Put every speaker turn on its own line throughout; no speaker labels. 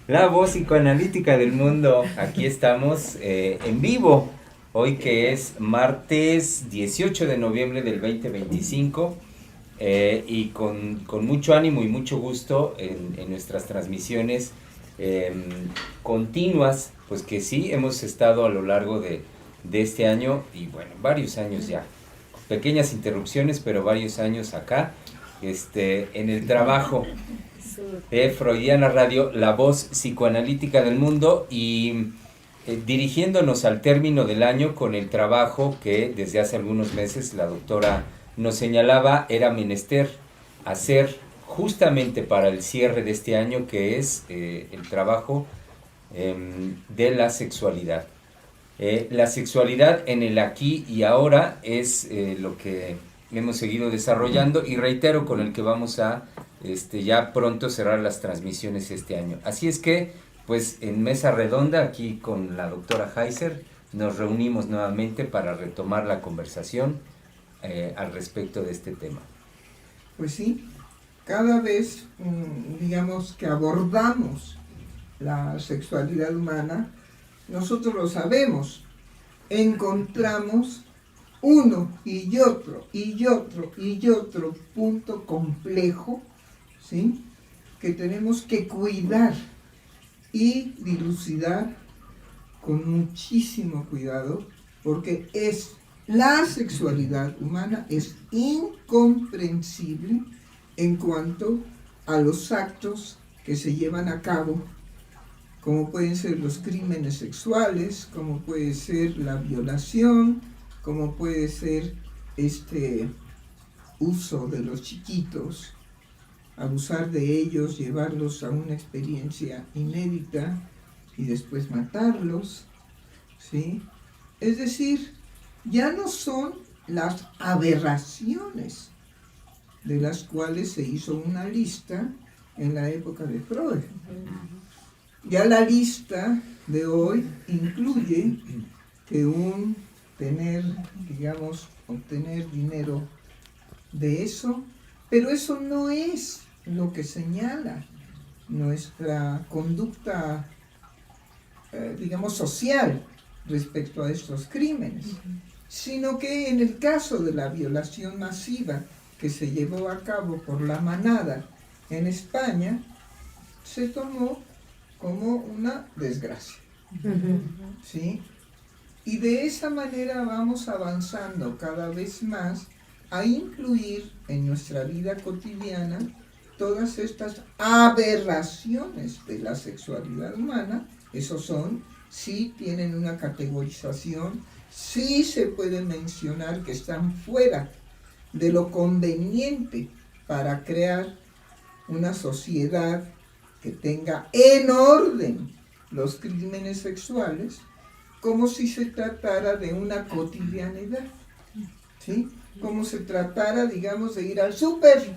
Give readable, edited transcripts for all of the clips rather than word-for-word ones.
La voz psicoanalítica del mundo. Aquí estamos en vivo. Hoy que es martes 18 de noviembre del 2025. Y con mucho ánimo y mucho gusto en nuestras transmisiones eh, continuas. Pues que sí, hemos estado a lo largo de este año y bueno, varios años ya. Pequeñas interrupciones, pero varios años acá. En el trabajo de Freudiana Radio, la voz psicoanalítica del mundo, y dirigiéndonos al término del año con el trabajo que desde hace algunos meses la doctora nos señalaba era menester hacer justamente para el cierre de este año, que es el trabajo de la sexualidad. La sexualidad en el aquí y ahora es lo que hemos seguido desarrollando y reitero con el que vamos a ya pronto cerrar las transmisiones este año. Así es que, pues en mesa redonda aquí con la doctora Heiser nos reunimos nuevamente para retomar la conversación al respecto de este tema.
Pues sí, cada vez, digamos que abordamos la sexualidad humana, nosotros lo sabemos, encontramos uno y otro y otro y otro punto complejo, ¿sí?, que tenemos que cuidar y dilucidar con muchísimo cuidado, porque la sexualidad humana es incomprensible en cuanto a los actos que se llevan a cabo, como pueden ser los crímenes sexuales, como puede ser la violación, como puede ser uso de los chiquitos, abusar de ellos, llevarlos a una experiencia inédita y después matarlos, ¿sí? Es decir, ya no son las aberraciones de las cuales se hizo una lista en la época de Freud. Ya la lista de hoy incluye que obtener dinero de eso, pero eso no es lo que señala nuestra conducta, social respecto a estos crímenes, sino que en el caso de la violación masiva que se llevó a cabo por la manada en España, se tomó como una desgracia, ¿sí? Y de esa manera vamos avanzando cada vez más a incluir en nuestra vida cotidiana todas estas aberraciones de la sexualidad humana. Esos sí tienen una categorización, sí se puede mencionar que están fuera de lo conveniente para crear una sociedad que tenga en orden los crímenes sexuales, como si se tratara de una cotidianidad, ¿sí? Como se tratara, digamos, de ir al súper.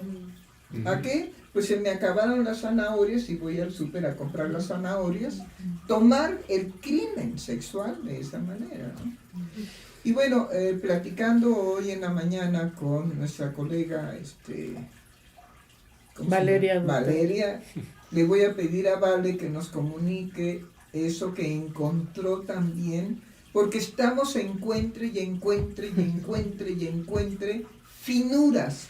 ¿A qué? Pues se me acabaron las zanahorias y voy al súper a comprar las zanahorias. Tomar el crimen sexual de esa manera, ¿no? Y bueno, platicando hoy en la mañana con nuestra colega Valeria, le voy a pedir a Vale que nos comunique eso que encontró también, porque estamos encuentre finuras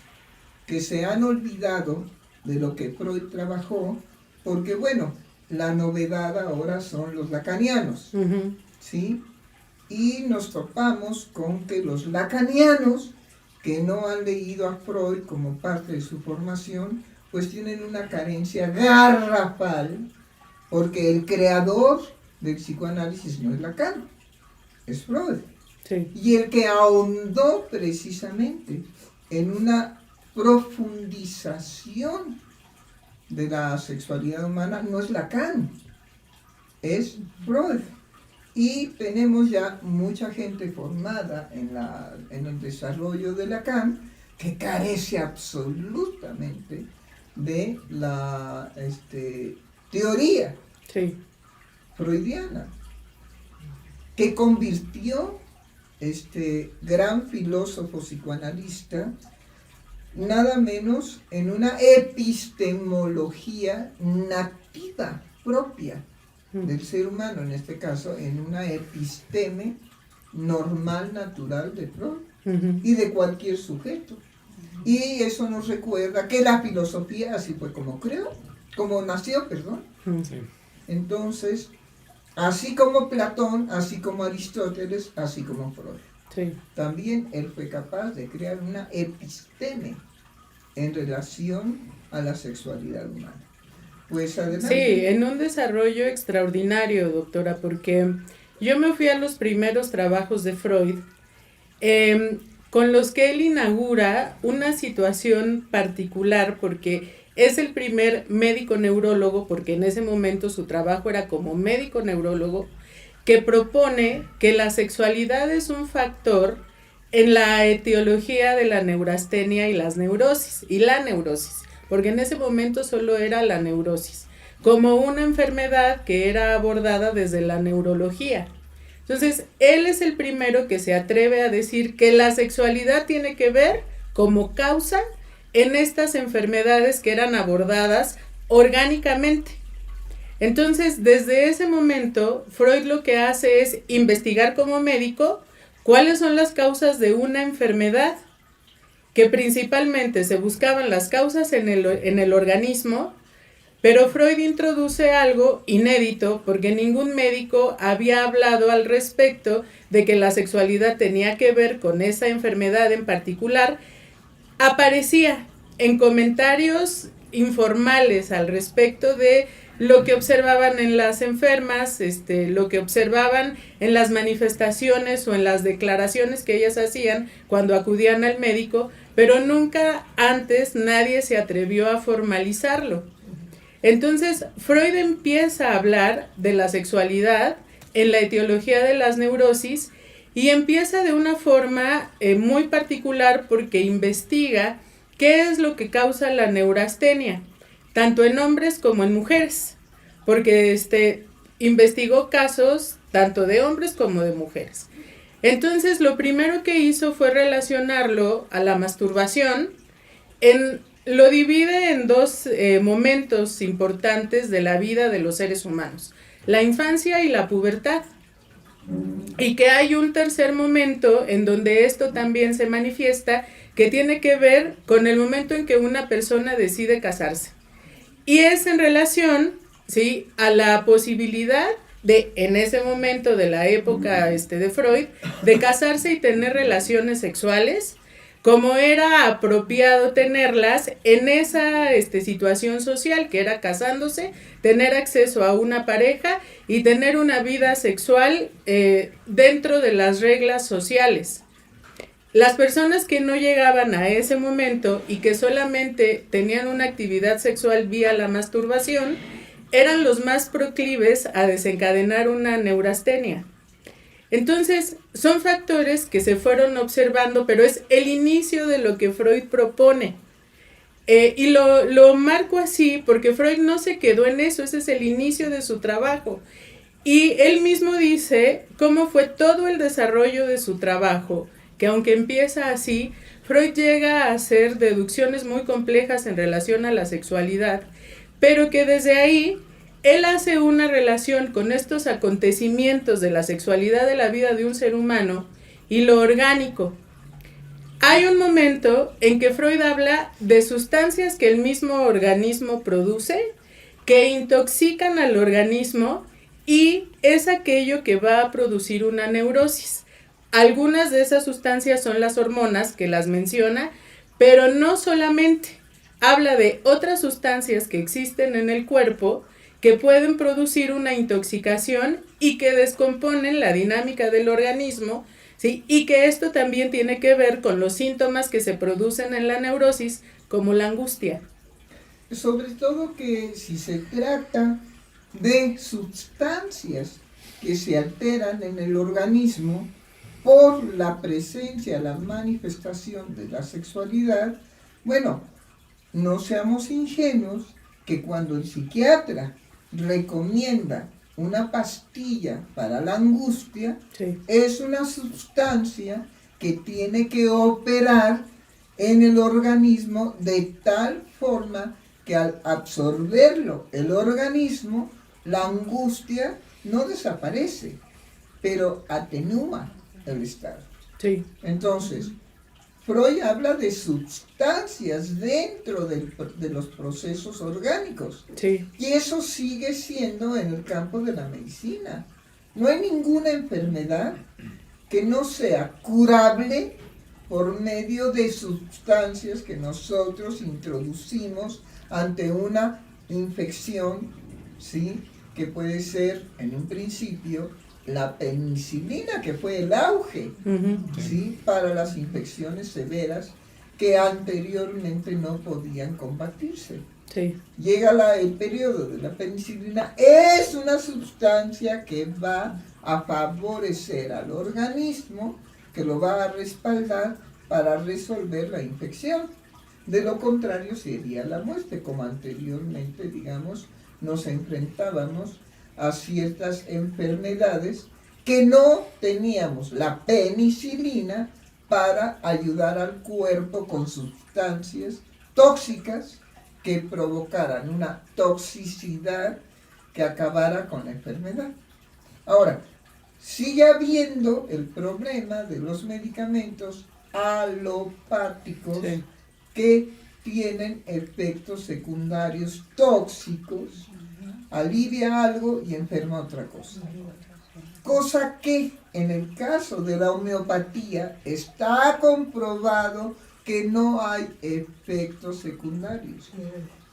que se han olvidado de lo que Freud trabajó, porque bueno, la novedad ahora son los lacanianos, ¿sí? Y nos topamos con que los lacanianos, que no han leído a Freud como parte de su formación, pues tienen una carencia garrafal, porque el creador del psicoanálisis no es Lacan, es Freud. Sí. Y el que ahondó precisamente en una profundización de la sexualidad humana no es Lacan, es Freud. Y tenemos ya mucha gente formada en el desarrollo de Lacan que carece absolutamente de la teoría freudiana, que convirtió este gran filósofo psicoanalista nada menos en una epistemología nativa, propia del ser humano, en este caso en una episteme normal, natural de Freud y de cualquier sujeto. Y eso nos recuerda que la filosofía así fue como nació.
Sí.
Entonces, así como Platón, así como Aristóteles, así como Freud.
Sí.
También él fue capaz de crear una episteme en relación a la sexualidad humana. Pues adelante.
Sí, en un desarrollo extraordinario, doctora, porque yo me fui a los primeros trabajos de Freud, con los que él inaugura una situación particular, porque es el primer médico neurólogo, porque en ese momento su trabajo era como médico neurólogo, que propone que la sexualidad es un factor en la etiología de la neurastenia y las neurosis, y la neurosis, porque en ese momento solo era la neurosis, como una enfermedad que era abordada desde la neurología. Entonces, él es el primero que se atreve a decir que la sexualidad tiene que ver como causa en estas enfermedades que eran abordadas orgánicamente. Entonces, desde ese momento, Freud lo que hace es investigar como médico cuáles son las causas de una enfermedad, que principalmente se buscaban las causas en el organismo, pero Freud introduce algo inédito porque ningún médico había hablado al respecto de que la sexualidad tenía que ver con esa enfermedad en particular. Aparecía en comentarios informales al respecto de lo que observaban en las enfermas, lo que observaban en las manifestaciones o en las declaraciones que ellas hacían cuando acudían al médico, pero nunca antes nadie se atrevió a formalizarlo. Entonces, Freud empieza a hablar de la sexualidad en la etiología de las neurosis y empieza de una forma muy particular porque investiga qué es lo que causa la neurastenia, tanto en hombres como en mujeres, porque investigó casos tanto de hombres como de mujeres. Entonces, lo primero que hizo fue relacionarlo a la masturbación. Lo divide en dos momentos importantes de la vida de los seres humanos, la infancia y la pubertad. Y que hay un tercer momento en donde esto también se manifiesta, que tiene que ver con el momento en que una persona decide casarse. Y es en relación, ¿sí?, a la posibilidad de, en ese momento de la época de Freud, de casarse y tener relaciones sexuales, como era apropiado tenerlas en esa situación social, que era casándose, tener acceso a una pareja y tener una vida sexual dentro de las reglas sociales. Las personas que no llegaban a ese momento y que solamente tenían una actividad sexual vía la masturbación, eran los más proclives a desencadenar una neurastenia. Entonces, son factores que se fueron observando, pero es el inicio de lo que Freud propone. Y lo marco así porque Freud no se quedó en eso, ese es el inicio de su trabajo. Y él mismo dice cómo fue todo el desarrollo de su trabajo, que aunque empieza así, Freud llega a hacer deducciones muy complejas en relación a la sexualidad, pero que desde ahí él hace una relación con estos acontecimientos de la sexualidad de la vida de un ser humano y lo orgánico. Hay un momento en que Freud habla de sustancias que el mismo organismo produce, que intoxican al organismo y es aquello que va a producir una neurosis. Algunas de esas sustancias son las hormonas, que las menciona, pero no solamente. Habla de otras sustancias que existen en el cuerpo que pueden producir una intoxicación y que descomponen la dinámica del organismo, ¿sí? Y que esto también tiene que ver con los síntomas que se producen en la neurosis, como la angustia.
Sobre todo que si se trata de sustancias que se alteran en el organismo por la presencia, la manifestación de la sexualidad, bueno, no seamos ingenuos que cuando el psiquiatra recomienda una pastilla para la angustia,
Sí.
es una sustancia que tiene que operar en el organismo de tal forma que al absorberlo el organismo, la angustia no desaparece, pero atenúa el estado.
Sí.
Entonces, Freud habla de sustancias dentro de los procesos orgánicos.
Sí.
Y eso sigue siendo en el campo de la medicina. No hay ninguna enfermedad que no sea curable por medio de sustancias que nosotros introducimos ante una infección, ¿sí? Que puede ser en un principio la penicilina, que fue el auge, ¿sí? Para las infecciones severas que anteriormente no podían combatirse.
Sí.
Llega el periodo de la penicilina, es una sustancia que va a favorecer al organismo, que lo va a respaldar para resolver la infección. De lo contrario sería la muerte, como anteriormente, digamos, nos enfrentábamos a ciertas enfermedades que no teníamos la penicilina para ayudar al cuerpo con sustancias tóxicas que provocaran una toxicidad que acabara con la enfermedad. Ahora, sigue habiendo el problema de los medicamentos alopáticos, sí, que tienen efectos secundarios tóxicos, alivia algo y enferma otra cosa. Cosa que en el caso de la homeopatía está comprobado que no hay efectos secundarios.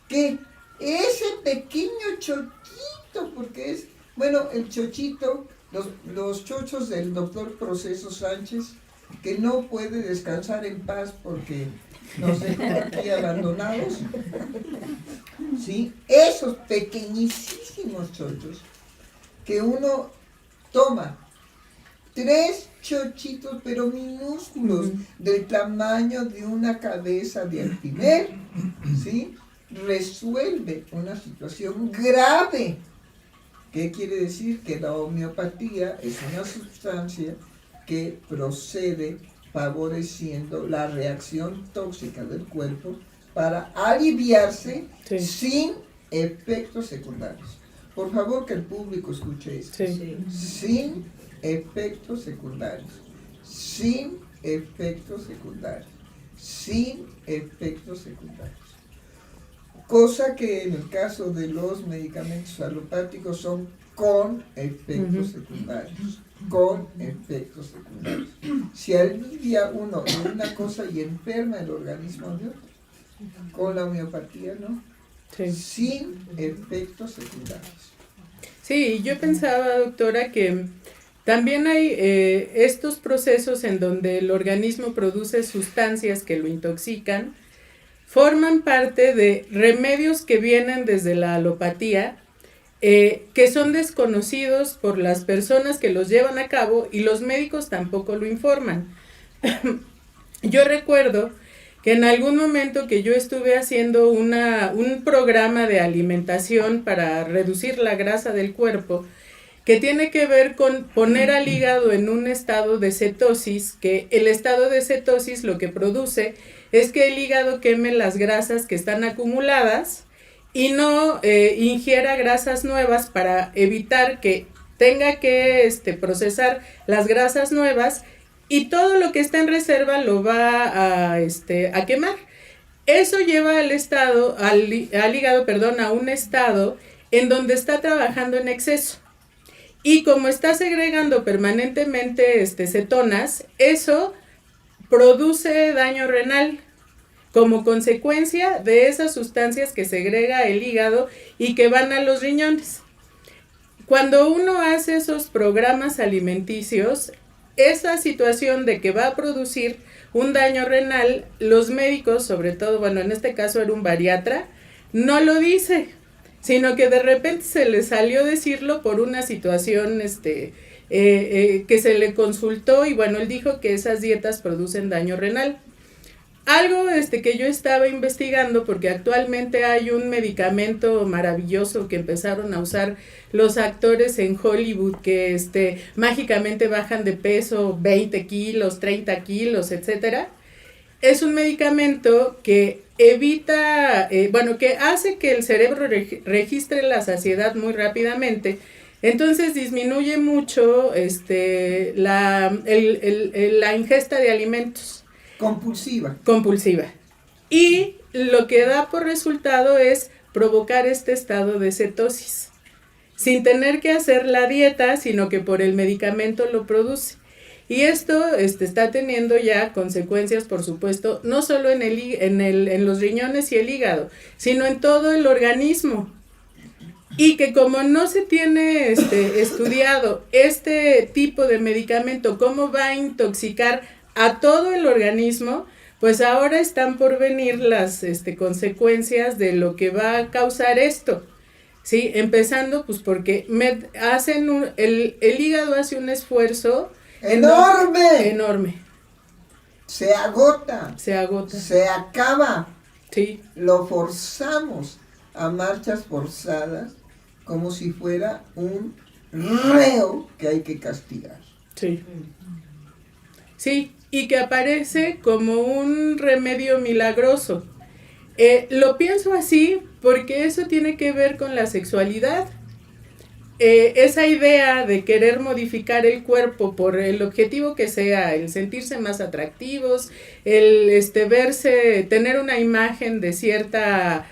Que ese pequeño chochito, porque es, bueno, el chochito, los chochos del doctor Proceso Sánchez, que no puede descansar en paz porque nos dejó aquí abandonados, ¿sí? Esos pequeñísimos chochos que uno toma, 3 chochitos pero minúsculos, del tamaño de una cabeza de alfiler, ¿sí? Resuelve una situación grave. ¿Qué quiere decir? Que la homeopatía es una sustancia que procede favoreciendo la reacción tóxica del cuerpo para aliviarse, sí, sin efectos secundarios. Por favor, que el público escuche esto. Sí. Sin efectos secundarios. Sin efectos secundarios. Sin efectos secundarios. Cosa que en el caso de los medicamentos alopáticos son con efectos secundarios. Con efectos secundarios. Si alivia uno de una cosa y enferma el organismo de otro, con la homeopatía no. Sí. Sin efectos secundarios.
Sí, yo pensaba, doctora, que también hay estos procesos en donde el organismo produce sustancias que lo intoxican, forman parte de remedios que vienen desde la alopatía, que son desconocidos por las personas que los llevan a cabo y los médicos tampoco lo informan. Yo recuerdo que en algún momento que yo estuve haciendo un programa de alimentación para reducir la grasa del cuerpo, que tiene que ver con poner al hígado en un estado de cetosis, que el estado de cetosis lo que produce es que el hígado queme las grasas que están acumuladas y no ingiera grasas nuevas para evitar que tenga que procesar las grasas nuevas, y todo lo que está en reserva lo va a quemar. Eso lleva al hígado, a un estado en donde está trabajando en exceso. Y como está segregando permanentemente cetonas, eso produce daño renal como consecuencia de esas sustancias que segrega el hígado y que van a los riñones. Cuando uno hace esos programas alimenticios, esa situación de que va a producir un daño renal, los médicos, sobre todo, bueno, en este caso era un bariatra, no lo dice, sino que de repente se le salió decirlo por una situación que se le consultó, y bueno, él dijo que esas dietas producen daño renal. Algo que yo estaba investigando, porque actualmente hay un medicamento maravilloso que empezaron a usar los actores en Hollywood, que mágicamente bajan de peso 20 kilos, 30 kilos, etcétera. es un medicamento que evita, que hace que el cerebro registre la saciedad muy rápidamente. Entonces disminuye mucho la ingesta de alimentos. Compulsiva. Y lo que da por resultado es provocar este estado de cetosis, sin tener que hacer la dieta, sino que por el medicamento lo produce. Y esto está teniendo ya consecuencias, por supuesto, no solo en los riñones y el hígado, sino en todo el organismo. Y que como no se tiene estudiado este tipo de medicamento, cómo va a intoxicar a todo el organismo, pues ahora están por venir las consecuencias de lo que va a causar esto. Sí, empezando pues porque el hígado hace un esfuerzo enorme.
Se agota.
Se
acaba.
Sí.
Lo forzamos a marchas forzadas como si fuera un reo que hay que castigar.
Sí. Sí, y que aparece como un remedio milagroso. Lo pienso así porque eso tiene que ver con la sexualidad. Esa idea de querer modificar el cuerpo por el objetivo que sea, el sentirse más atractivos, el verse, tener una imagen de cierta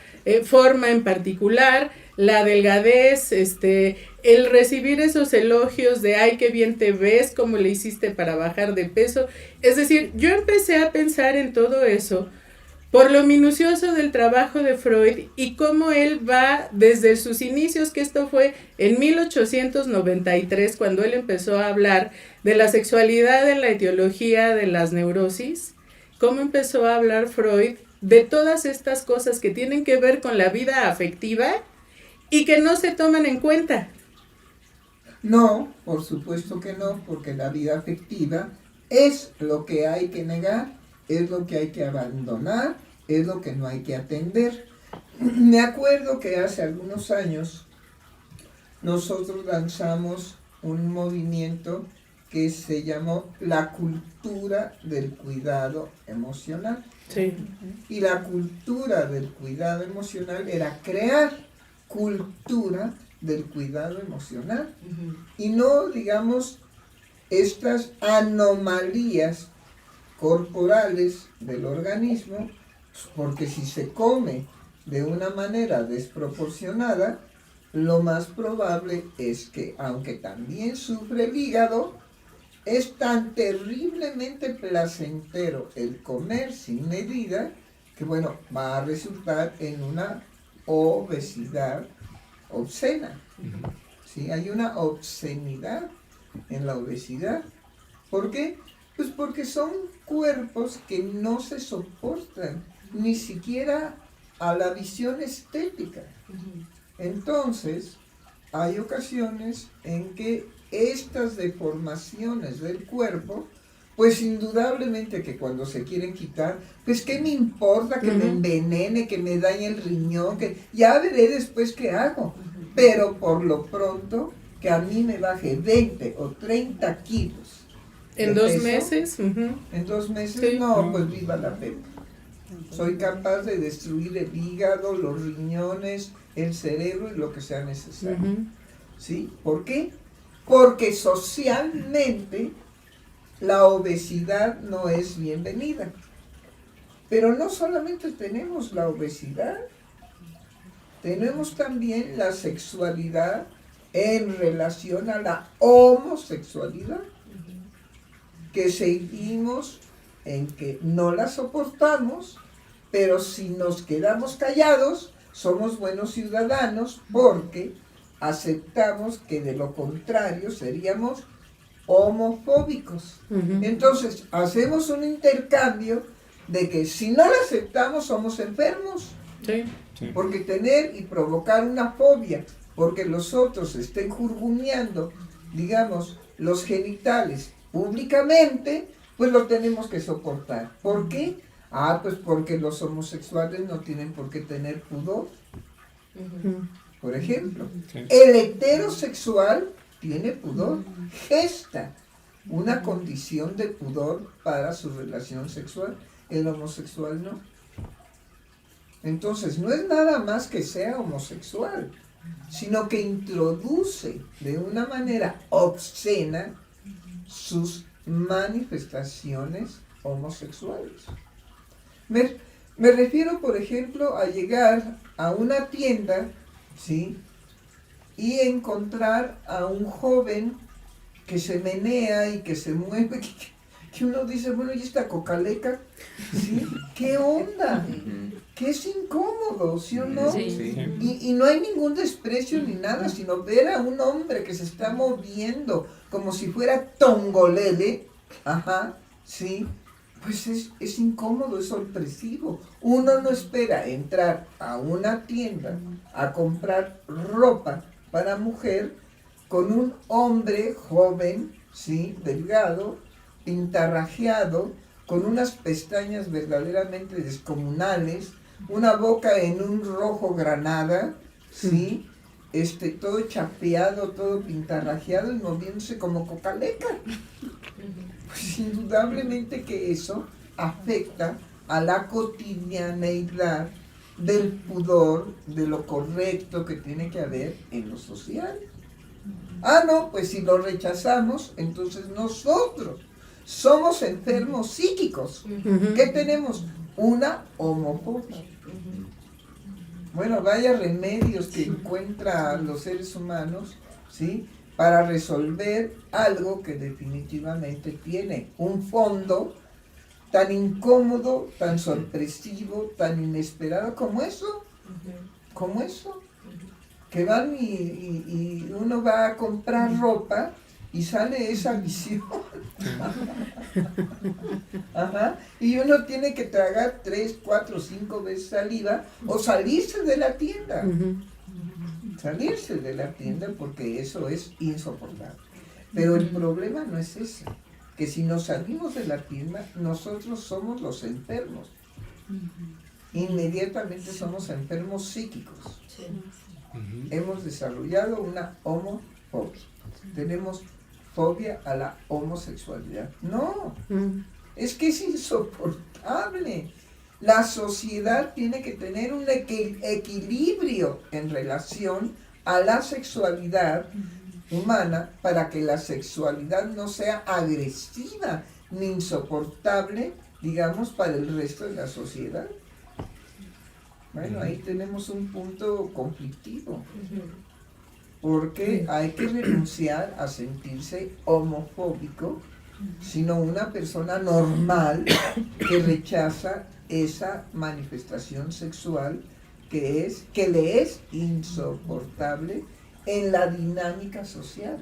forma en particular, la delgadez, el recibir esos elogios de ay, qué bien te ves, cómo le hiciste para bajar de peso. Es decir, yo empecé a pensar en todo eso por lo minucioso del trabajo de Freud y cómo él va desde sus inicios, que esto fue en 1893, cuando él empezó a hablar de la sexualidad en la etiología de las neurosis, cómo empezó a hablar Freud de todas estas cosas que tienen que ver con la vida afectiva y que no se toman en cuenta.
No, por supuesto que no, porque la vida afectiva es lo que hay que negar, es lo que hay que abandonar, es lo que no hay que atender. Me acuerdo que hace algunos años nosotros lanzamos un movimiento que se llamó la cultura del cuidado emocional.
Sí.
Y la cultura del cuidado emocional era crear cultura del cuidado emocional. Y no, digamos, estas anomalías corporales del organismo, porque si se come de una manera desproporcionada, lo más probable es que, aunque también sufre el hígado, es tan terriblemente placentero el comer sin medida que, bueno, va a resultar en una obesidad obscena. ¿Sí? Hay una obscenidad en la obesidad. ¿Por qué? Pues porque son cuerpos que no se soportan ni siquiera a la visión estética. Entonces, hay ocasiones en que estas deformaciones del cuerpo, pues indudablemente que cuando se quieren quitar, pues qué me importa que me envenene, que me dañe el riñón, que ya veré después qué hago. Pero por lo pronto, que a mí me baje 20 o 30 kilos.
¿En 2 meses?
En 2 meses,
Sí.
No, pues viva la pena. Soy capaz de destruir el hígado, los riñones, el cerebro y lo que sea necesario. ¿Sí? ¿Por qué? Porque socialmente la obesidad no es bienvenida. Pero no solamente tenemos la obesidad, tenemos también la sexualidad en relación a la homosexualidad, que seguimos en que no la soportamos, pero si nos quedamos callados, somos buenos ciudadanos porque aceptamos que de lo contrario seríamos homofóbicos. Entonces, hacemos un intercambio de que si no la aceptamos somos enfermos.
Sí.
Porque tener y provocar una fobia, porque los otros estén jurguneando, digamos, los genitales públicamente, pues lo tenemos que soportar. ¿Por qué? Pues porque los homosexuales no tienen por qué tener pudor. Por ejemplo, el heterosexual tiene pudor, gesta una condición de pudor para su relación sexual. el homosexual no. Entonces, no es nada más que sea homosexual, sino que introduce de una manera obscena sus manifestaciones homosexuales. Me refiero, por ejemplo, a llegar a una tienda, ¿sí?, y encontrar a un joven que se menea y que se mueve, que uno dice, bueno, ¿y esta cocaleca? ¿Sí? ¿Qué onda? Que es incómodo, ¿sí o no?
Sí.
Y no hay ningún desprecio ni nada, sino ver a un hombre que se está moviendo como si fuera tongolele, ajá, ¿sí? Pues es incómodo, es sorpresivo. Uno no espera entrar a una tienda a comprar ropa para mujer con un hombre joven, ¿sí?, delgado, pintarrajeado, con unas pestañas verdaderamente descomunales, una boca en un rojo granada, ¿sí?, todo chapeado, todo pintarrajeado y moviéndose como cocaleca. Pues indudablemente que eso afecta a la cotidianeidad del pudor, de lo correcto que tiene que haber en lo social. Ah, no, pues si lo rechazamos, entonces nosotros somos enfermos psíquicos. ¿Qué tenemos? Una homofobia. Bueno, vaya remedios que encuentran los seres humanos, ¿sí?, para resolver algo que definitivamente tiene un fondo tan incómodo, tan sorpresivo, tan inesperado como eso. Como eso. Que van y uno va a comprar ropa y sale esa visión. Ajá. Y uno tiene que tragar 3, 4, 5 veces saliva o salirse de la tienda. Salirse de la tienda porque eso es insoportable. Pero el problema no es ese, que si nos salimos de la tienda, nosotros somos los enfermos. Inmediatamente somos enfermos psíquicos. Hemos desarrollado una homofobia. Tenemos fobia a la homosexualidad. No, es que es insoportable. La sociedad tiene que tener un equilibrio en relación a la sexualidad humana para que la sexualidad no sea agresiva ni insoportable, digamos, para el resto de la sociedad. Bueno, ahí tenemos un punto conflictivo, porque hay que renunciar a sentirse homofóbico, sino una persona normal que rechaza esa manifestación sexual que le es insoportable en la dinámica social.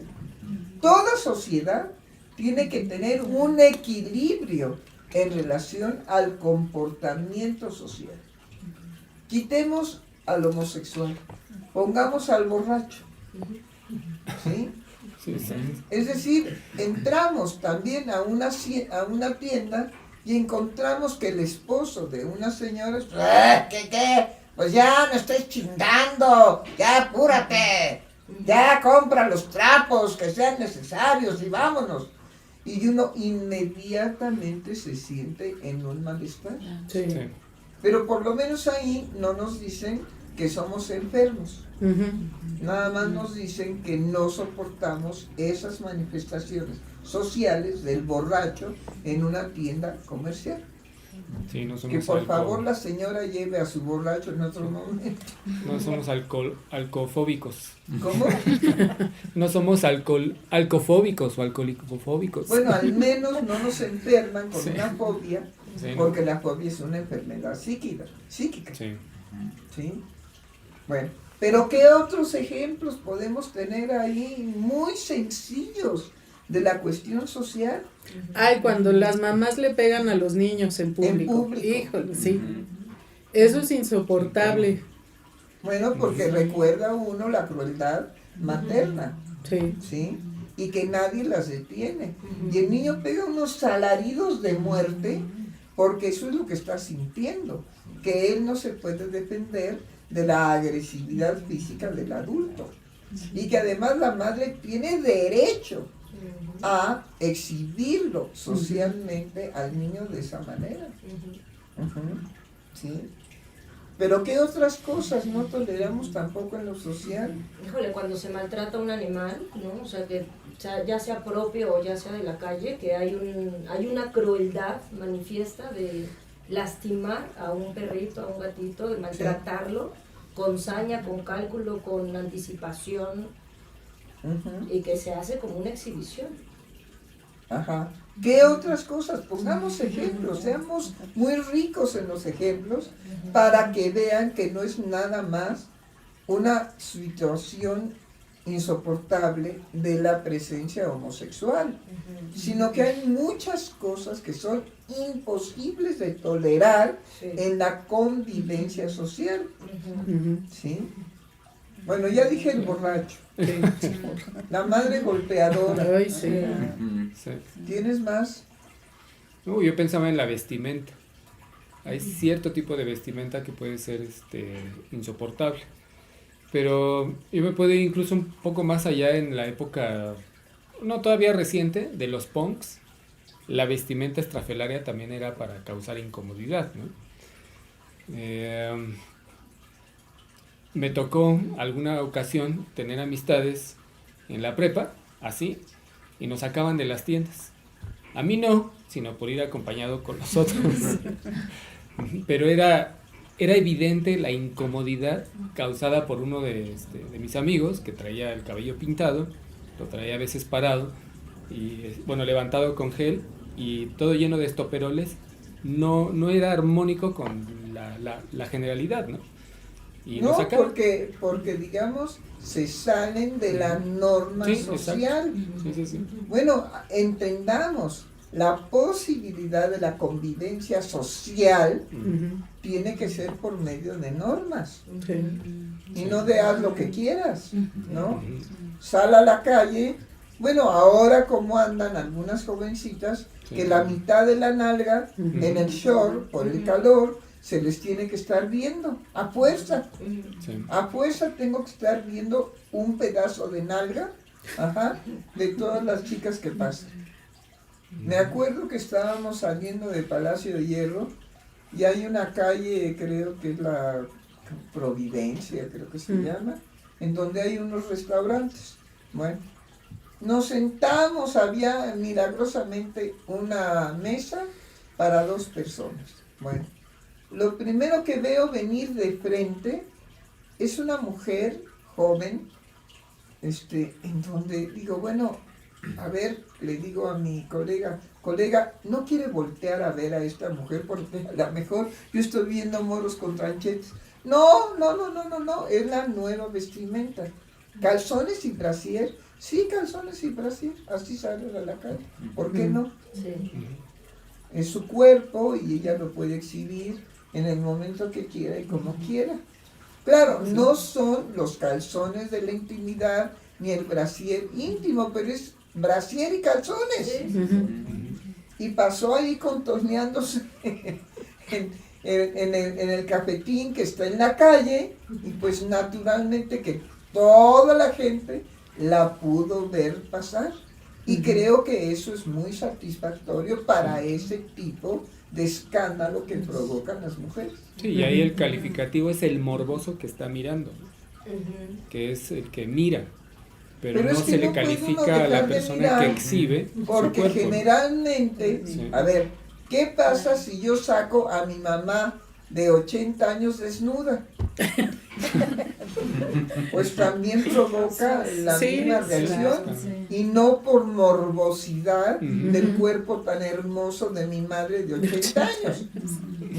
Toda sociedad tiene que tener un equilibrio en relación al comportamiento social. Quitemos al homosexual, pongamos al borracho, ¿sí? Es decir, entramos también a una tienda y encontramos que el esposo de una señora es, ¿qué? Pues ya no estés chingando, ya apúrate, ya compra los trapos que sean necesarios y vámonos. Y uno inmediatamente se siente en un malestar.
Sí.
Pero por lo menos ahí no nos dicen que somos enfermos. Nada más nos dicen que no soportamos esas manifestaciones sociales del borracho en una tienda comercial.
Sí, no somos
que por
alcohol.
favor la señora lleve a su borracho en otro momento.
No somos alcohofóbicos.
¿Cómo?
No somos alcohofóbicos o alcoholicofóbicos.
Bueno, al menos no nos enferman con
Sí.
una fobia,
Sí, ¿no?
porque la fobia es una enfermedad psíquica.
Sí.
¿Sí? Bueno, pero ¿qué otros ejemplos podemos tener ahí muy sencillos de la cuestión social?
Ay, cuando las mamás le pegan a los niños en público. Híjole, sí. Eso es insoportable.
Bueno, porque recuerda uno la crueldad materna,
Sí.
¿sí? Y que nadie las detiene. Y el niño pega unos alaridos de muerte porque eso es lo que está sintiendo, que él no se puede defender de la agresividad física del adulto. Y que además la madre tiene derecho a exhibirlo socialmente al niño de esa manera. ¿Sí? Pero ¿qué otras cosas no toleramos tampoco en lo social?
Híjole, cuando se maltrata a un animal, ¿no? O sea, que ya sea propio o ya sea de la calle, que hay una crueldad manifiesta de lastimar a un perrito, a un gatito, de maltratarlo con saña, con cálculo, con anticipación, y que se hace como una exhibición.
Ajá. ¿Qué otras cosas? Pongamos ejemplos, seamos muy ricos en los ejemplos para que vean que no es nada más una situación insoportable de la presencia homosexual, sino que hay muchas cosas que son imposibles de tolerar en la convivencia social. ¿Sí? Bueno, ya dije el borracho, la madre golpeadora.
Ay, sí.
Sí.
¿Tienes más?
Yo pensaba en la vestimenta. Hay cierto tipo de vestimenta que puede ser insoportable. Pero yo me puedo ir incluso un poco más allá en la época, no todavía reciente, de los punks. La vestimenta estrafalaria también era para causar incomodidad, ¿no? Me tocó alguna ocasión tener amistades en la prepa, así, y nos sacaban de las tiendas. A mí no, sino por ir acompañado con los otros. Pero era evidente la incomodidad causada por uno de mis amigos, que traía el cabello pintado, lo traía a veces parado, y bueno, levantado con gel, y todo lleno de estoperoles. No era armónico con la generalidad, ¿no? Y
no, porque digamos, se salen de la norma social.
Sí.
Bueno, entendamos, la posibilidad de la convivencia social tiene que ser por medio de normas. Y no de haz lo que quieras, ¿no? Sal a la calle. Bueno, ahora como andan algunas jovencitas que la mitad de la nalga en el short, por el calor, se les tiene que estar viendo, a fuerza. A fuerza tengo que estar viendo un pedazo de nalga, de todas las chicas que pasan. Me acuerdo que estábamos saliendo de Palacio de Hierro y hay una calle, creo que es la Providencia, creo que se llama, en donde hay unos restaurantes. Bueno, nos sentamos, había milagrosamente una mesa para 2 personas. Bueno, lo primero que veo venir de frente es una mujer joven, en donde digo, bueno, a ver, le digo a mi colega, ¿no quiere voltear a ver a esta mujer? Porque a lo mejor yo estoy viendo moros con tranchetes. No, es la nueva vestimenta. Calzones y brasier. Sí, calzones y brasier, así sale a la calle. ¿Por qué no?
Sí.
Es su cuerpo y ella lo puede exhibir en el momento que quiera y como quiera. Claro, no son los calzones de la intimidad ni el brasier íntimo, pero es brasier y calzones. Y pasó ahí contorneándose en el cafetín que está en la calle, y pues naturalmente que toda la gente la pudo ver pasar. Y creo que eso es muy satisfactorio para ese tipo de escándalo que provocan las mujeres.
Sí, y ahí el calificativo es el morboso que está mirando, que es el que mira, pero no se le califica a la persona que exhibe
porque
su cuerpo.
Generalmente, a ver, ¿qué pasa si yo saco a mi mamá de 80 años desnuda? Pues también provoca la misma reacción, y no por morbosidad del cuerpo tan hermoso de mi madre de 80 años,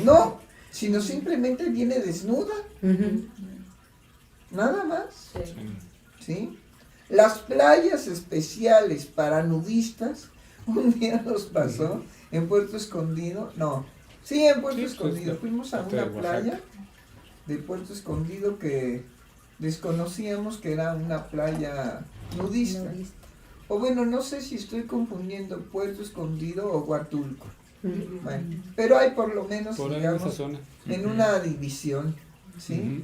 no, sino simplemente viene desnuda, nada más. ¿Sí? Las playas especiales para nudistas, un día nos pasó en Puerto Escondido, en Puerto Escondido, fuimos a una playa de Puerto Escondido que desconocíamos que era una playa nudista. O bueno, no sé si estoy confundiendo Puerto Escondido o Huatulco. Bueno, pero hay por lo menos, digamos, en una división, ¿sí?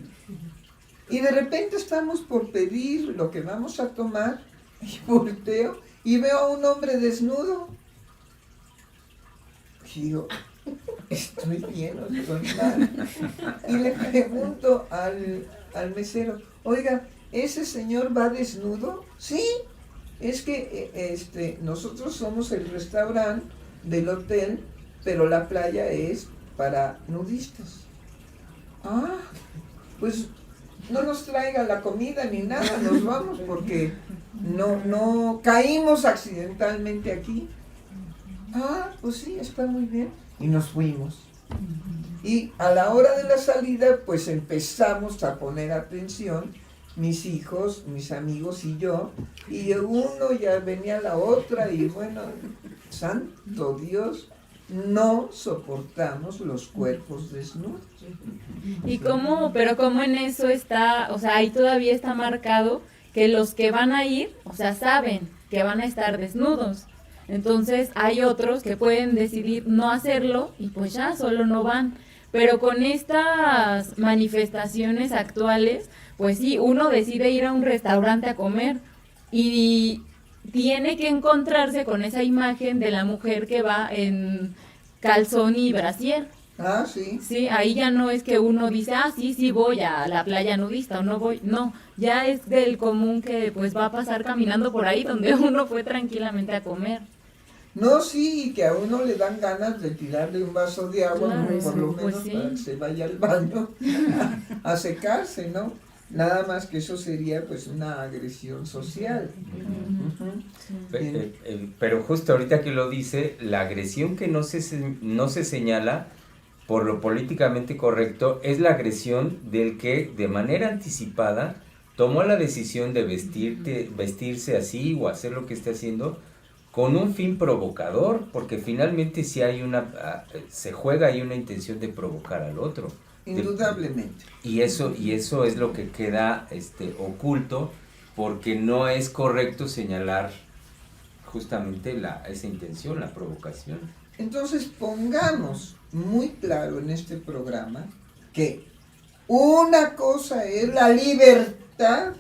Y de repente estamos por pedir lo que vamos a tomar, y volteo y veo a un hombre desnudo. Y digo, ¿estoy bien o estoy mal? Y le pregunto al mesero, oiga, ¿ese señor va desnudo? Sí, es que nosotros somos el restaurante del hotel, pero la playa es para nudistas. Ah, pues no nos traiga la comida ni nada, nos vamos porque no caímos accidentalmente aquí. Ah, pues sí, está muy bien. Y nos fuimos. Y a la hora de la salida, pues empezamos a poner atención, mis hijos, mis amigos y yo, y uno ya venía la otra, y bueno, santo Dios, no soportamos los cuerpos desnudos.
¿Y cómo, pero cómo en eso está, o sea, ahí todavía está marcado que los que van a ir, o sea, saben que van a estar desnudos? Entonces hay otros que pueden decidir no hacerlo y pues ya, solo no van. Pero con estas manifestaciones actuales, pues sí, uno decide ir a un restaurante a comer y tiene que encontrarse con esa imagen de la mujer que va en calzón y brasier.
Ah, sí.
Sí, ahí ya no es que uno dice, sí voy a la playa nudista o no voy. No, ya es del común que pues va a pasar caminando por ahí donde uno fue tranquilamente a comer.
No, sí, que a uno le dan ganas de tirarle un vaso de agua,
Claro,
¿no? Por lo
pues
menos
sí.
para que se vaya al baño a secarse, ¿no? Nada más que eso sería pues una agresión social.
Pero justo ahorita que lo dice, la agresión que no se señala por lo políticamente correcto es la agresión del que de manera anticipada tomó la decisión de vestirse así o hacer lo que esté haciendo con un fin provocador, porque finalmente si hay se juega ahí una intención de provocar al otro.
Indudablemente.
Y eso es lo que queda oculto, porque no es correcto señalar justamente esa intención, la provocación.
Entonces pongamos muy claro en este programa que una cosa es la libertad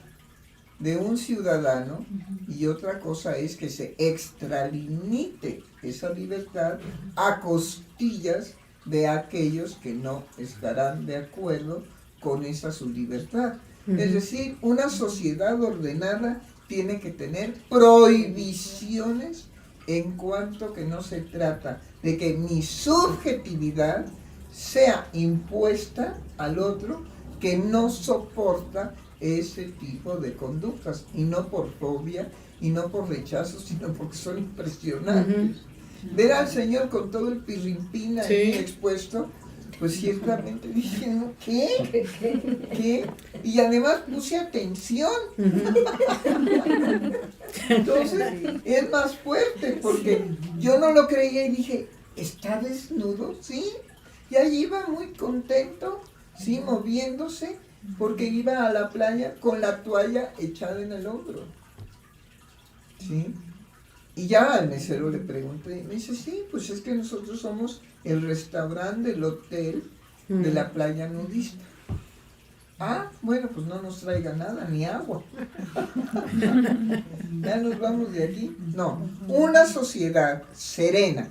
de un ciudadano y otra cosa es que se extralimite esa libertad a costillas de aquellos que no estarán de acuerdo con esa su libertad. Es decir, una sociedad ordenada tiene que tener prohibiciones en cuanto que no se trata de que mi subjetividad sea impuesta al otro que no soporta ese tipo de conductas, y no por fobia, y no por rechazo, sino porque son impresionantes. Ver al Señor con todo el pirrimpín ahí expuesto, pues ciertamente dije, ¿no? ¿Qué? ¿Qué? Y además puse atención. Entonces es más fuerte, porque yo no lo creía y dije, ¿está desnudo? Sí. Y ahí iba muy contento, sí, moviéndose, porque iba a la playa con la toalla echada en el hombro. ¿Sí? Y ya al mesero le pregunté, me dice, sí, pues es que nosotros somos el restaurante del hotel de la playa nudista. Ah, bueno, pues no nos traiga nada, ni agua. Ya nos vamos de aquí. No, una sociedad serena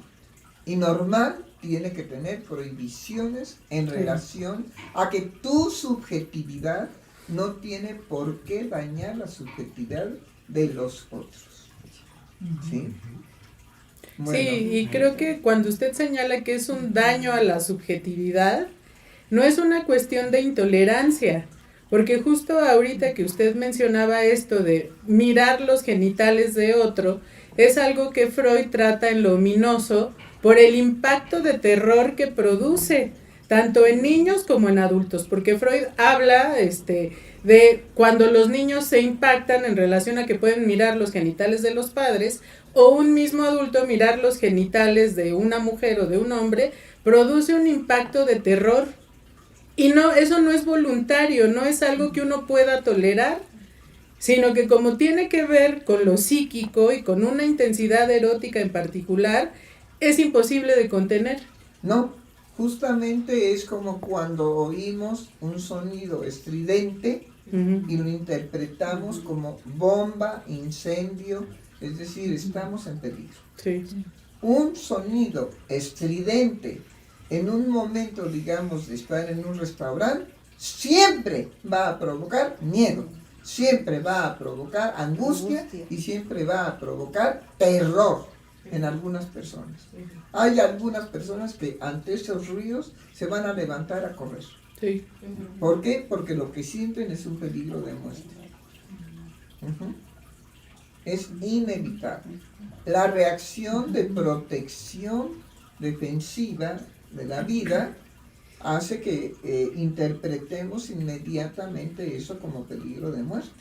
y normal tiene que tener prohibiciones en relación a que tu subjetividad no tiene por qué dañar la subjetividad de los otros. ¿Sí? Bueno.
Sí, y creo que cuando usted señala que es un daño a la subjetividad, no es una cuestión de intolerancia, porque justo ahorita que usted mencionaba esto de mirar los genitales de otro, es algo que Freud trata en Lo ominoso por el impacto de terror que produce, tanto en niños como en adultos, porque Freud habla de cuando los niños se impactan en relación a que pueden mirar los genitales de los padres, o un mismo adulto mirar los genitales de una mujer o de un hombre, produce un impacto de terror. Y no, eso no es voluntario, no es algo que uno pueda tolerar, sino que como tiene que ver con lo psíquico y con una intensidad erótica en particular, es imposible de contener.
No, justamente es como cuando oímos un sonido estridente y lo interpretamos como bomba, incendio, es decir, estamos en peligro.
Sí.
Un sonido estridente en un momento, digamos, de estar en un restaurante, siempre va a provocar miedo, siempre va a provocar angustia y siempre va a provocar terror en algunas personas. Hay algunas personas que ante esos ruidos se van a levantar a correr.
Sí.
¿Por qué? Porque lo que sienten es un peligro de muerte. Es inevitable. La reacción de protección defensiva de la vida hace que interpretemos inmediatamente eso como peligro de muerte.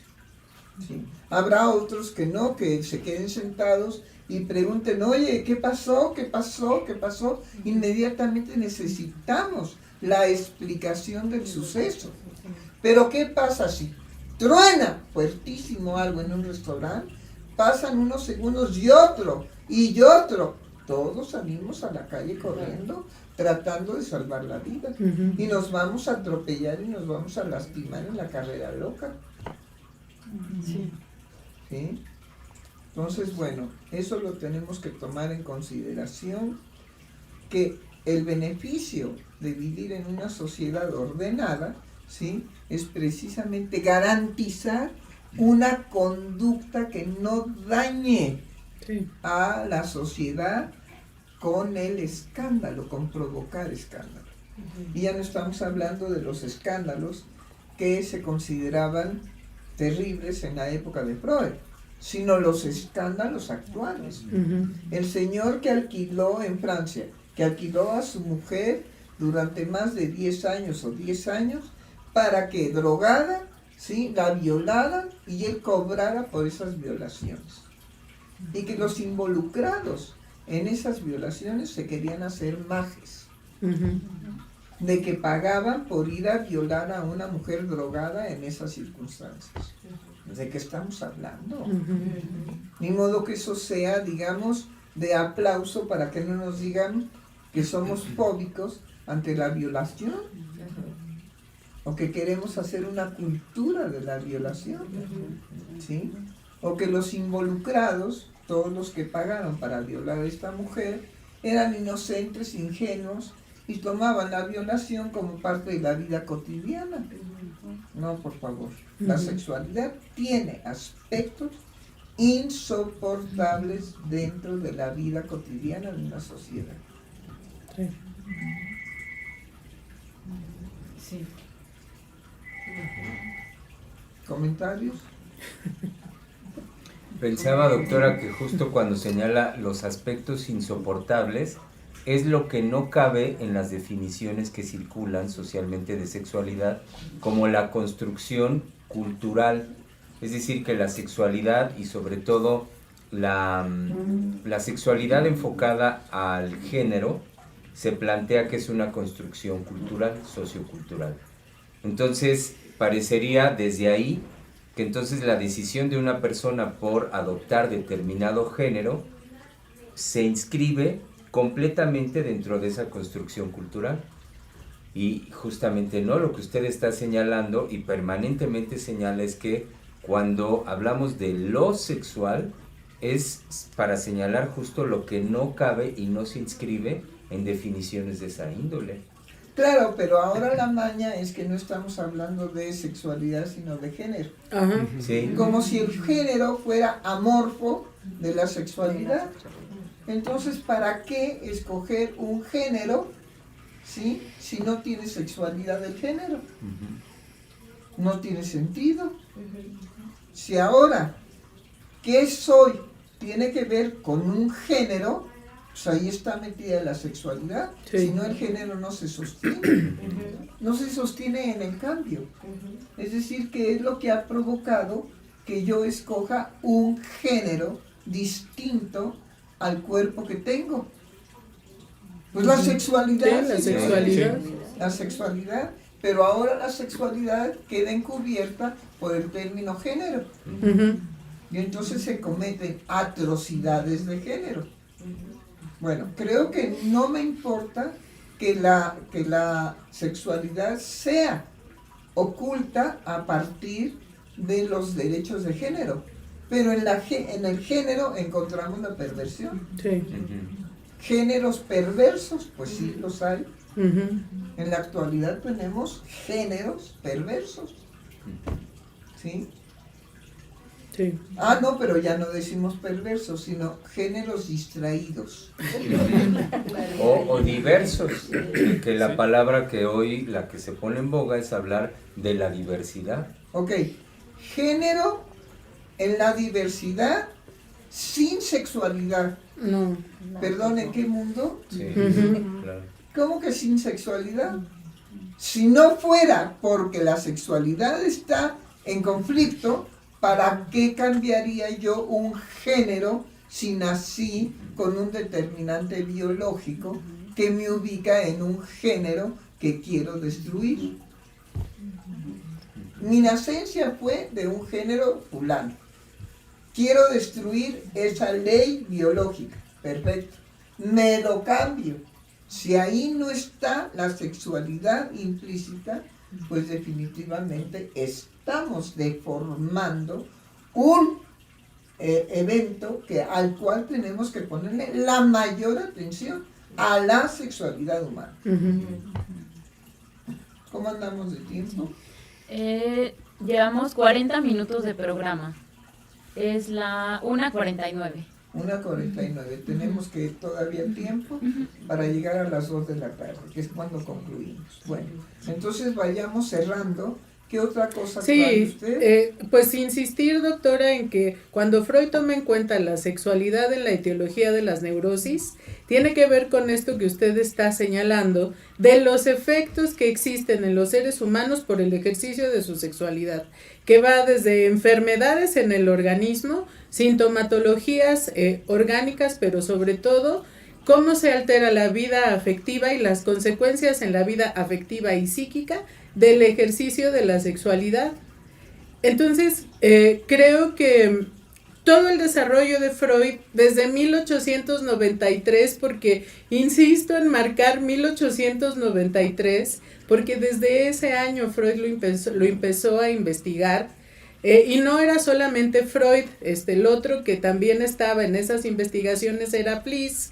¿Sí? Habrá otros que no, que se queden sentados y pregunten, oye, ¿qué pasó? ¿Qué pasó? ¿Qué pasó? Inmediatamente necesitamos la explicación del suceso. Pero ¿qué pasa si truena fuertísimo algo en un restaurante? Pasan unos segundos y otro, y otro. Todos salimos a la calle corriendo, tratando de salvar la vida. Y nos vamos a atropellar y nos vamos a lastimar en la carrera loca.
Sí.
¿Sí? Entonces, bueno, eso lo tenemos que tomar en consideración, que el beneficio de vivir en una sociedad ordenada, ¿sí?, es precisamente garantizar una conducta que no dañe
Sí.
a la sociedad con el escándalo, con provocar escándalo. Y ya no estamos hablando de los escándalos que se consideraban terribles en la época de Freud, sino los escándalos actuales. El señor que alquiló en Francia, que alquiló a su mujer durante más de 10 años o 10 años para que drogada, ¿sí?, la violaran y él cobrara por esas violaciones. Y que los involucrados en esas violaciones se querían hacer majes. De que pagaban por ir a violar a una mujer drogada en esas circunstancias. ¿De qué estamos hablando? Ni modo que eso sea, digamos, de aplauso para que no nos digan que somos fóbicos ante la violación. O que queremos hacer una cultura de la violación. ¿Sí? O que los involucrados, todos los que pagaron para violar a esta mujer, eran inocentes, ingenuos, y tomaban la violación como parte de la vida cotidiana. No, por favor. La sexualidad tiene aspectos insoportables dentro de la vida cotidiana de una sociedad.
Sí.
Sí.
¿Comentarios?
Pensaba, doctora, que justo cuando señala los aspectos insoportables, es lo que no cabe en las definiciones que circulan socialmente de sexualidad, como la construcción cultural. Es decir, que la sexualidad y sobre todo la sexualidad enfocada al género se plantea que es una construcción cultural, sociocultural. Entonces, parecería desde ahí que entonces la decisión de una persona por adoptar determinado género se inscribe completamente dentro de esa construcción cultural. Y justamente no, lo que usted está señalando y permanentemente señala es que cuando hablamos de lo sexual es para señalar justo lo que no cabe y no se inscribe en definiciones de esa índole.
Claro, pero ahora la maña es que no estamos hablando de sexualidad, sino de género.
Ajá.
Sí.
Como si el género fuera amorfo de la sexualidad. Entonces, ¿para qué escoger un género, ¿sí?, si no tiene sexualidad del género? No tiene sentido. Si ahora, ¿qué soy?, tiene que ver con un género, pues ahí está metida la sexualidad.
Sí.
Si no, el género no se sostiene. No se sostiene en el cambio. Es decir, que es lo que ha provocado que yo escoja un género distinto al cuerpo que tengo. Pues la sexualidad.
Sí, la sexualidad.
La sexualidad. Pero ahora la sexualidad queda encubierta por el término género. Y entonces se cometen atrocidades de género. Bueno, creo que no me importa que la sexualidad sea oculta a partir de los derechos de género. pero en el género encontramos la perversión.
Sí.
Géneros perversos, pues sí los hay.
Ujú.
En la actualidad tenemos géneros perversos. ¿Sí?
Sí.
Ah, no, pero ya no decimos perversos, sino géneros distraídos.
O diversos, que la
Sí.
palabra que hoy, la que se pone en boga es hablar de la diversidad.
Ok, género en la diversidad sin sexualidad.
No.
Perdón, ¿en qué mundo?
Sí,
Ujú.
claro.
¿Cómo que sin sexualidad? Si no fuera porque la sexualidad está en conflicto, ¿para qué cambiaría yo un género si nací con un determinante biológico que me ubica en un género que quiero destruir? Mi nacencia fue de un género fulano. Quiero destruir esa ley biológica. Perfecto. Me lo cambio. Si ahí no está la sexualidad implícita, pues definitivamente estamos deformando un evento al cual tenemos que ponerle la mayor atención, a la sexualidad humana.
Ujú.
¿Cómo andamos de tiempo?
Llevamos 40 minutos de programa. Es la 1:49.
1:49. Tenemos que todavía tiempo para llegar a las 2 de la tarde, que es cuando concluimos. Bueno, entonces vayamos cerrando. ¿Qué otra cosa trae
Sí,
usted?
pues insistir, doctora, en que cuando Freud toma en cuenta la sexualidad en la etiología de las neurosis, tiene que ver con esto que usted está señalando, de los efectos que existen en los seres humanos por el ejercicio de su sexualidad, que va desde enfermedades en el organismo, sintomatologías orgánicas, pero sobre todo cómo se altera la vida afectiva y las consecuencias en la vida afectiva y psíquica del ejercicio de la sexualidad. Entonces, creo que todo el desarrollo de Freud desde 1893, porque insisto en marcar 1893, porque desde ese año Freud lo empezó a investigar, y no era solamente Freud, el otro que también estaba en esas investigaciones era Plis,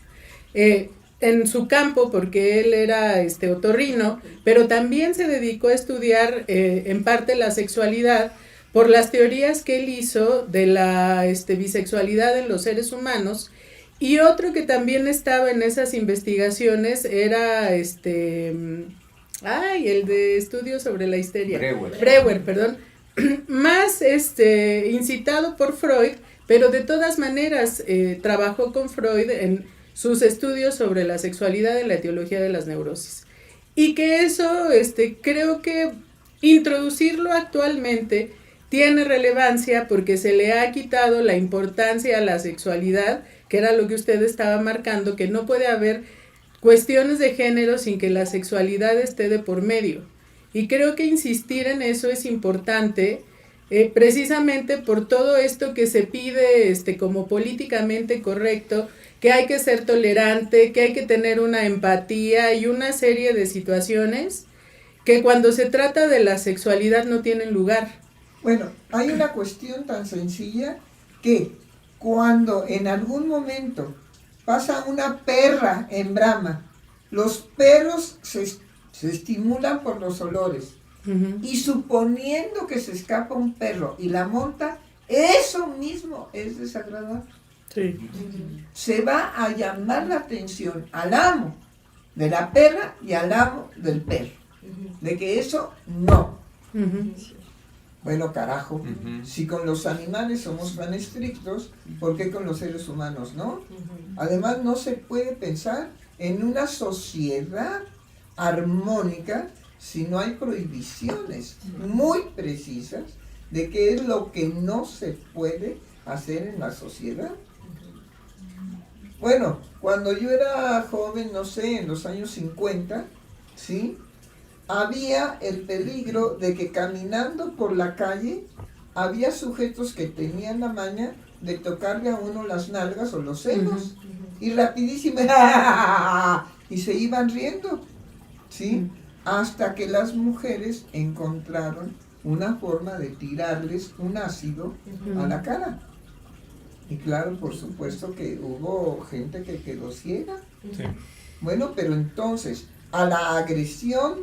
en su campo, porque él era otorrino, pero también se dedicó a estudiar en parte la sexualidad por las teorías que él hizo de la bisexualidad en los seres humanos. Y otro que también estaba en esas investigaciones era el de estudios sobre la histeria. Breuer, perdón. Más incitado por Freud, pero de todas maneras trabajó con Freud en sus estudios sobre la sexualidad en la etiología de las neurosis. Y que eso, creo que introducirlo actualmente tiene relevancia porque se le ha quitado la importancia a la sexualidad, que era lo que usted estaba marcando, que no puede haber cuestiones de género sin que la sexualidad esté de por medio. Y creo que insistir en eso es importante, precisamente por todo esto que se pide como políticamente correcto, que hay que ser tolerante, que hay que tener una empatía y una serie de situaciones que cuando se trata de la sexualidad no tienen lugar.
Bueno, hay una cuestión tan sencilla que cuando en algún momento pasa una perra en brama, los perros se estimulan por los olores.
Uh-huh.
Y suponiendo que se escapa un perro y la monta, eso mismo es desagradable.
Sí.
Se va a llamar la atención al amo de la perra y al amo del perro, de que eso no.
Uh-huh.
Bueno, carajo,
Ujú.
si con los animales somos tan estrictos, ¿por qué con los seres humanos no? Además, no se puede pensar en una sociedad armónica si no hay prohibiciones muy precisas de qué es lo que no se puede hacer en la sociedad. Bueno, cuando yo era joven, no sé, en los años 50, ¿sí?, había el peligro de que caminando por la calle había sujetos que tenían la maña de tocarle a uno las nalgas o los senos, y rapidísimo y se iban riendo, ¿sí? Hasta que las mujeres encontraron una forma de tirarles un ácido a la cara. Y claro, por supuesto que hubo gente que quedó ciega.
Sí.
Bueno, pero entonces, a la agresión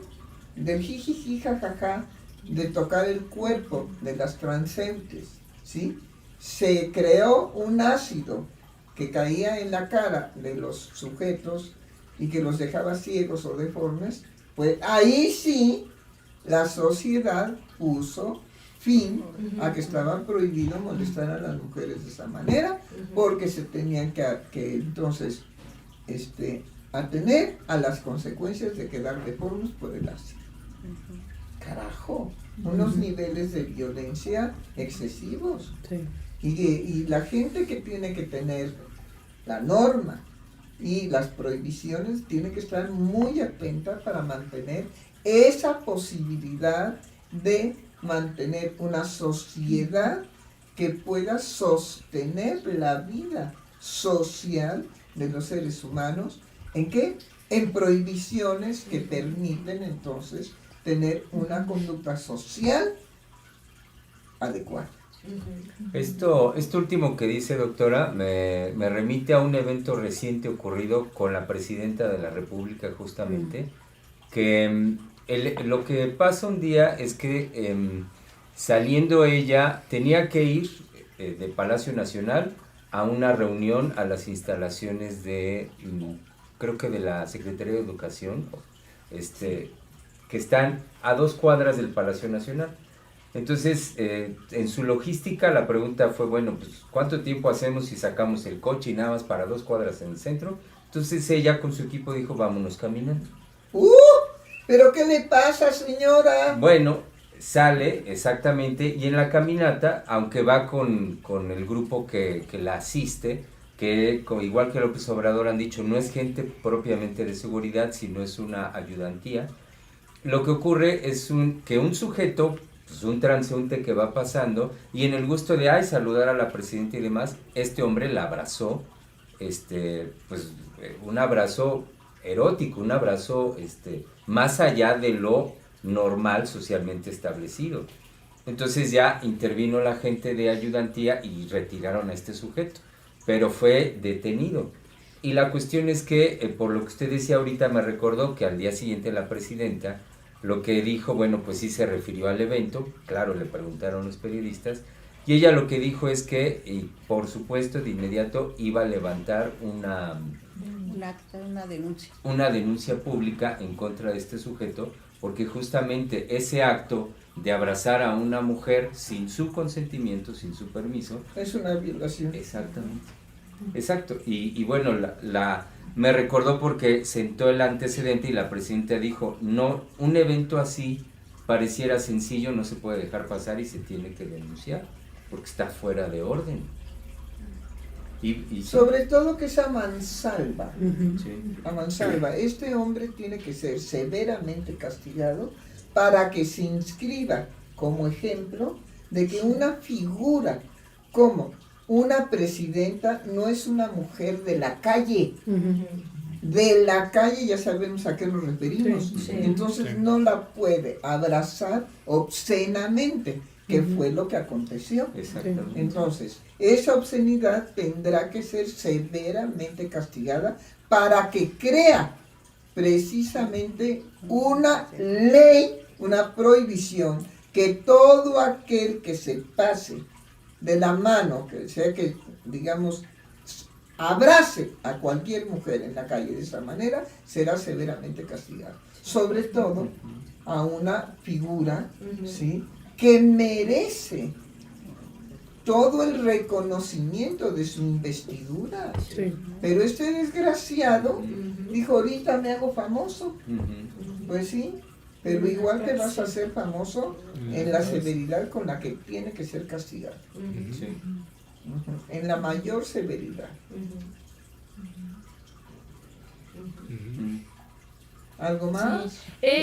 del jijiji, jajaja, de tocar el cuerpo de las transeúntes, ¿sí? Se creó un ácido que caía en la cara de los sujetos y que los dejaba ciegos o deformes, pues ahí sí la sociedad puso fin a que estaba prohibido molestar a las mujeres de esa manera, porque se tenían que entonces atener a las consecuencias de quedar deformes por el ácido. Carajo, unos niveles de violencia excesivos.
Sí.
Y la gente que tiene que tener la norma y las prohibiciones tiene que estar muy atenta para mantener esa posibilidad de mantener una sociedad que pueda sostener la vida social de los seres humanos. ¿En qué? En prohibiciones que permiten entonces tener una conducta social adecuada.
Esto último que dice, doctora, me remite a un evento reciente ocurrido con la presidenta de la República, justamente, que lo que pasa un día es que saliendo ella tenía que ir de Palacio Nacional a una reunión a las instalaciones de, creo que de la Secretaría de Educación, que están a 2 cuadras del Palacio Nacional. Entonces, en su logística la pregunta fue, bueno, pues ¿cuánto tiempo hacemos si sacamos el coche y nada más para 2 cuadras en el centro? Entonces ella con su equipo dijo, vámonos caminando.
¿Pero qué le pasa, señora?
Bueno, sale exactamente, y en la caminata, aunque va con el grupo que la asiste, que igual que López Obrador han dicho, no es gente propiamente de seguridad, sino es una ayudantía, lo que ocurre es que un sujeto, pues un transeúnte que va pasando, y en el gusto de saludar a la presidenta y demás, este hombre la abrazó, pues un abrazo erótico, un abrazo más allá de lo normal socialmente establecido. Entonces ya intervino la gente de ayudantía y retiraron a este sujeto, pero fue detenido. Y la cuestión es que, por lo que usted decía ahorita, me recordó que al día siguiente la presidenta lo que dijo, bueno, pues sí se refirió al evento, claro, le preguntaron los periodistas, y ella lo que dijo es que, y por supuesto, de inmediato iba a levantar una denuncia. Una denuncia pública en contra de este sujeto, porque justamente ese acto de abrazar a una mujer sin su consentimiento, sin su permiso,
es una violación.
Exactamente. Exacto. Y bueno, me recordó porque sentó el antecedente y la presidenta dijo, no, un evento así pareciera sencillo, no se puede dejar pasar y se tiene que denunciar, porque está fuera de orden. Y
sobre todo que es a mansalva.
Sí.
A mansalva. Este hombre tiene que ser severamente castigado para que se inscriba como ejemplo de que una figura como una presidenta no es una mujer de la calle. De la calle ya sabemos a qué nos referimos.
Sí.
Entonces
Sí.
no la puede abrazar obscenamente, que fue lo que aconteció.
Exactamente.
Entonces, esa obscenidad tendrá que ser severamente castigada para que crea precisamente una ley, una prohibición, que todo aquel que se pase de la mano, que sea que, digamos, abrace a cualquier mujer en la calle de esa manera, será severamente castigado. Sobre todo a una figura, ¿sí?, que merece todo el reconocimiento de su investidura.
Sí.
Pero este desgraciado dijo, ahorita me hago famoso.
Ujú.
Pues sí, pero igual te vas a hacer famoso en la severidad con la que tiene que ser castigado.
Sí.
En la mayor severidad.
Ujú.
¿Algo más?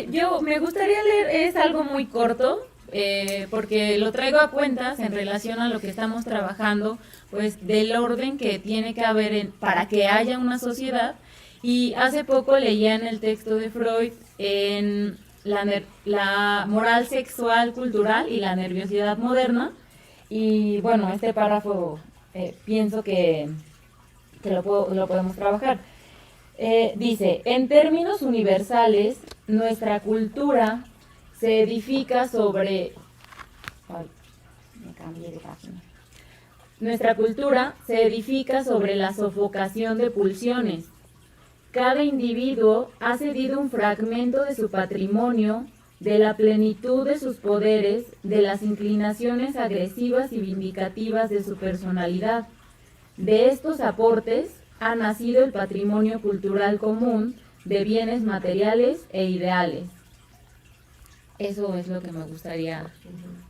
Yo me gustaría leer, es algo muy corto, porque lo traigo a cuentas en relación a lo que estamos trabajando, pues del orden que tiene que haber para que haya una sociedad. Y hace poco leía en el texto de Freud en la moral sexual cultural y la nerviosidad moderna, y bueno, este párrafo pienso que lo podemos trabajar. Dice, en términos universales, nuestra cultura se edifica sobre... Ay, me cambié de página. Nuestra cultura se edifica sobre la sofocación de pulsiones. Cada individuo ha cedido un fragmento de su patrimonio, de la plenitud de sus poderes, de las inclinaciones agresivas y vindicativas de su personalidad. De estos aportes ha nacido el patrimonio cultural común de bienes materiales e ideales. Eso es lo que me gustaría,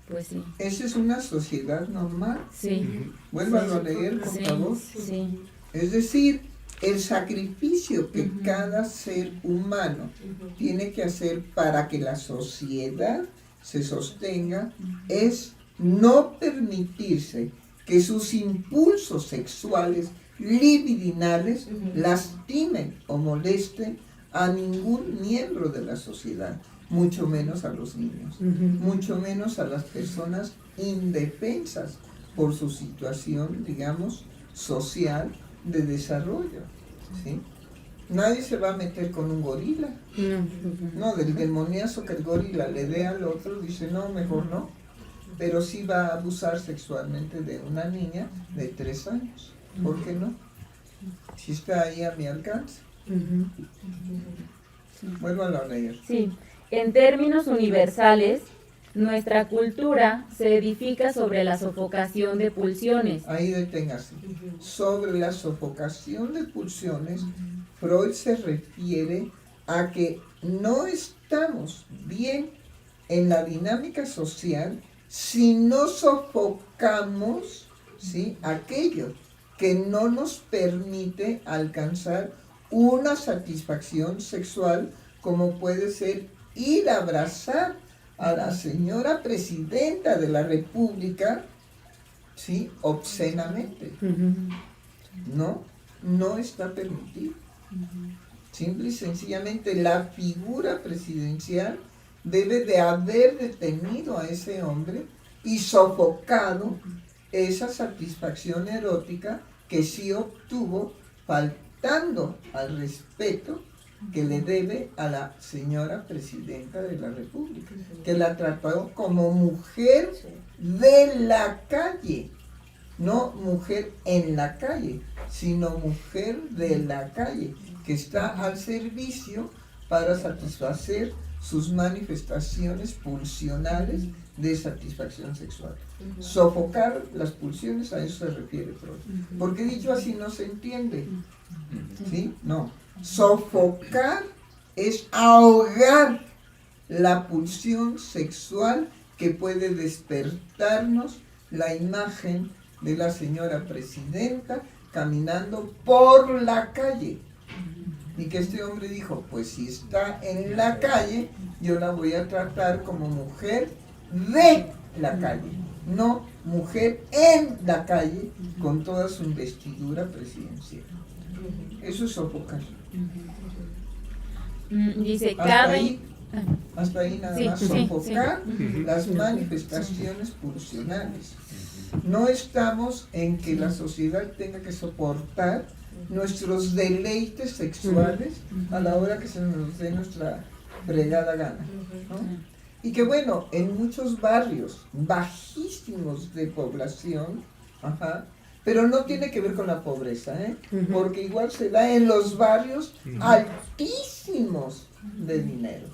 pues sí.
Esa es una sociedad normal.
Sí.
Vuélvalo a leer, por favor.
Sí.
Es decir, el sacrificio que cada ser humano tiene que hacer para que la sociedad se sostenga es no permitirse que sus impulsos sexuales libidinales lastimen o molesten a ningún miembro de la sociedad, mucho menos a los niños, mucho menos a las personas indefensas por su situación, digamos, social de desarrollo, ¿sí? Nadie se va a meter con un gorila, no, del demoniazo que el gorila le dé al otro, dice no, mejor no, pero sí va a abusar sexualmente de una niña de 3 años, ¿por qué no? Si está ahí a mi alcance. Vuélvalo a leer.
Sí, en términos universales, nuestra cultura se edifica sobre la sofocación de pulsiones.
Ahí deténgase. Sobre la sofocación de pulsiones, Freud se refiere a que no estamos bien en la dinámica social si no sofocamos, ¿sí?, aquello que no nos permite alcanzar una satisfacción sexual, como puede ser ir a abrazar a la señora presidenta de la República, ¿sí?, obscenamente. No está permitido. Simple y sencillamente la figura presidencial debe de haber detenido a ese hombre y sofocado esa satisfacción erótica que sí obtuvo, faltando al respeto que le debe a la señora presidenta de la República, que la trató como mujer de la calle, no mujer en la calle, sino mujer de la calle, que está al servicio para satisfacer sus manifestaciones pulsionales de satisfacción sexual. Sofocar las pulsiones, a eso se refiere Freud. Porque dicho así no se entiende. ¿Sí? No. Sofocar es ahogar la pulsión sexual que puede despertarnos la imagen de la señora presidenta caminando por la calle. Y que este hombre dijo, pues si está en la calle, yo la voy a tratar como mujer de la calle, no mujer en la calle con toda su investidura presidencial. Eso es sofocar.
Dice,
hasta ahí nada más, sofocar las manifestaciones pulsionales. No estamos en que la sociedad tenga que soportar nuestros deleites sexuales a la hora que se nos dé nuestra fregada gana, ¿no? Y que bueno, en muchos barrios bajísimos de población, pero no tiene que ver con la pobreza, porque igual se da en los barrios altísimos de dinero.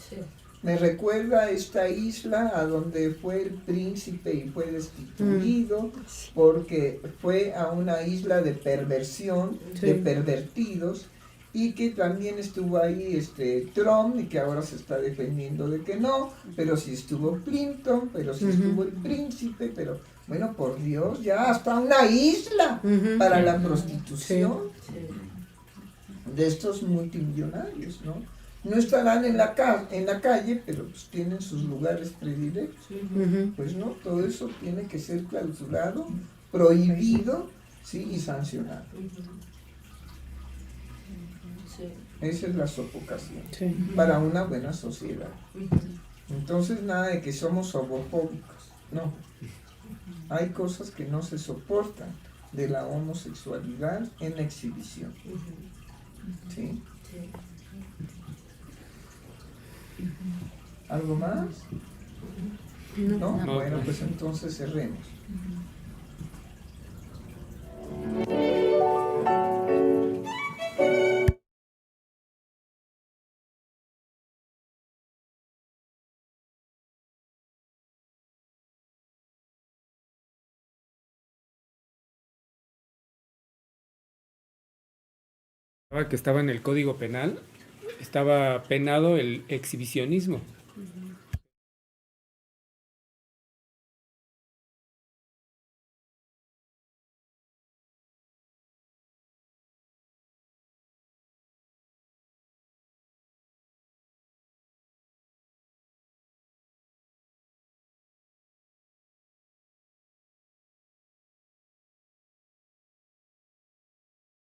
Me recuerda esta isla a donde fue el príncipe y fue destituido porque fue a una isla de perversión, de pervertidos, y que también estuvo ahí Trump, y que ahora se está defendiendo de que no, pero sí estuvo Clinton, pero sí estuvo el príncipe, pero bueno, por Dios, ya hasta una isla para la prostitución de estos multimillonarios, ¿no? No estarán en la calle, pero pues tienen sus lugares predilectos. Pues no, todo eso tiene que ser clausurado, prohibido, ¿sí?, y sancionado. Esa es la sofocación para una buena sociedad. Entonces nada de que somos homofóbicos, no. Hay cosas que no se soportan de la homosexualidad en exhibición. ¿Sí? ¿Algo más? ¿No?
No.
Bueno, pues entonces cerremos.
Que estaba en el Código Penal, estaba penado el exhibicionismo.